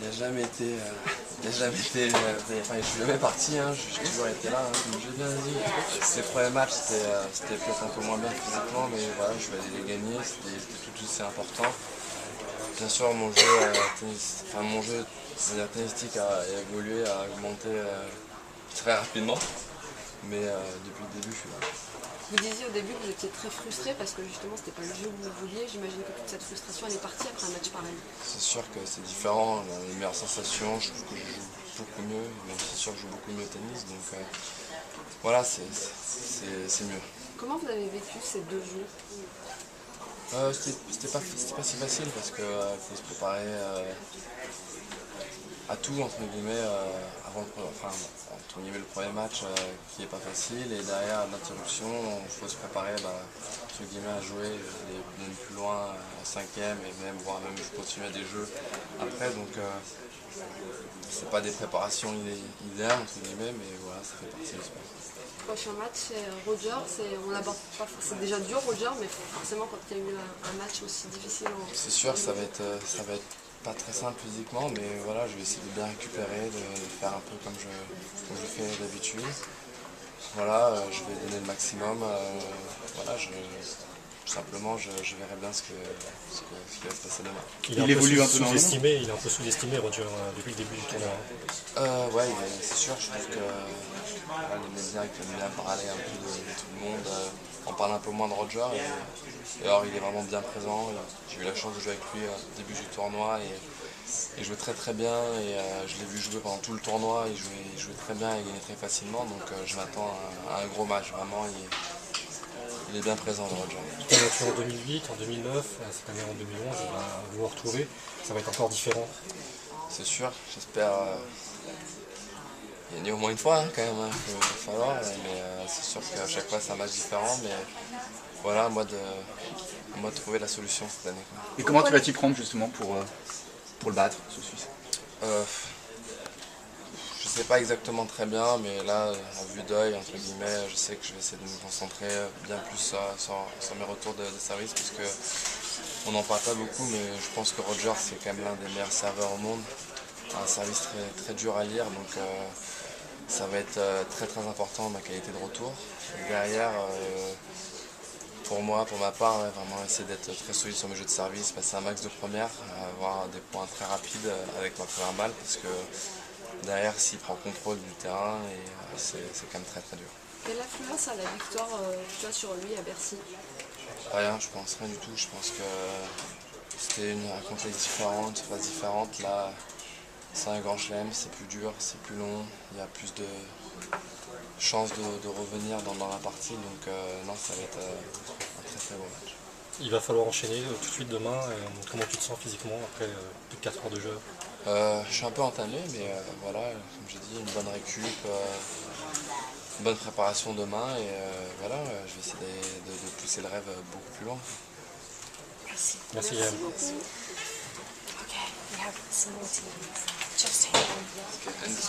Il n'a jamais été, enfin, je suis jamais parti, hein, j'ai toujours été là, hein, comme j'ai bien dit. Ces premiers matchs, c'était peut-être un peu moins bien physiquement, mais voilà, je vais aller les gagner, c'était tout aussi important. Bien sûr, mon jeu, tennistique a évolué, a augmenté très rapidement, mais depuis le début, je suis là. Vous disiez au début que vous étiez très frustré parce que justement c'était pas le jeu que vous vouliez. J'imagine que toute cette frustration elle est partie après un match pareil. C'est sûr que c'est différent, on a les meilleures sensations, je trouve que je joue beaucoup mieux, même c'est sûr que je joue beaucoup mieux au tennis, donc voilà, c'est mieux. Comment vous avez vécu ces 2 jours? C'était pas si facile parce qu'il faut se préparer à tout entre guillemets le premier match qui est pas facile et derrière l'interruption il faut se préparer entre guillemets à jouer même plus loin en cinquième et même voire même continuer des jeux après donc c'est pas des préparations idéales entre guillemets mais voilà ça fait partie du sport. Prochain match c'est Roger, on l'aborde pas, c'est déjà dur Roger mais forcément quand il y a eu un match aussi difficile. C'est sûr ça va être pas très simple physiquement, mais voilà, je vais essayer de bien récupérer, de faire un peu comme je fais d'habitude. Voilà, je vais donner le maximum. Voilà, tout simplement, je verrai bien ce qui va se passer demain. Il évolue un peu sous-estimé, il est un peu sous-estimé, Roger, depuis le début du tournoi. Ouais, c'est sûr, je trouve que les médias qui aiment bien parler un peu de tout le monde, on parle un peu moins de Roger. Et alors, il est vraiment bien présent. J'ai eu la chance de jouer avec lui au début du tournoi et il jouait très bien. Et je l'ai vu jouer pendant tout le tournoi. Il jouait très bien et il gagnait très facilement. Donc je m'attends à un gros match. Vraiment, il est bien présent, Roger. Il a battu en 2008, en 2009, cette année en 2011. Il va vous retrouver. Ça va être encore différent. C'est sûr. J'espère gagner au moins une fois, hein, quand même. Il va falloir. Mais c'est sûr qu'à chaque fois, c'est un match différent. Mais voilà, moi de trouver la solution cette année. Et comment tu vas t'y prendre justement pour le battre, ce Suisse? Je sais pas exactement très bien, mais là, à vue d'œil, entre guillemets, je sais que je vais essayer de me concentrer bien plus sur mes retours de service, parce que on n'en parle pas beaucoup, mais je pense que Roger, c'est quand même l'un des meilleurs serveurs au monde. Un service très dur à lire, donc ça va être très important ma qualité de retour. Et derrière, pour moi, pour ma part, vraiment essayer d'être très solide sur mes jeux de service, passer un max de première, avoir des points très rapides avec ma première balle, parce que derrière, s'il prend contrôle du terrain, c'est quand même très dur. Quelle influence a la victoire tu as sur lui à Bercy? Rien, je pense rien du tout. Je pense que c'était un contexte différent, une surface différente. Là, c'est un grand chelem, c'est plus dur, c'est plus long, il y a plus de chances de revenir dans la partie. Donc non, ça va être un très beau match. Il va falloir enchaîner tout de suite demain. Comment tu te sens physiquement après plus de 4 heures de jeu? Je suis un peu entamé, mais voilà, comme j'ai dit, une bonne récup, une bonne préparation demain et voilà, je vais essayer de pousser le rêve beaucoup plus loin. Merci. Merci Yann. Okay, we have some more teams. Just hang on.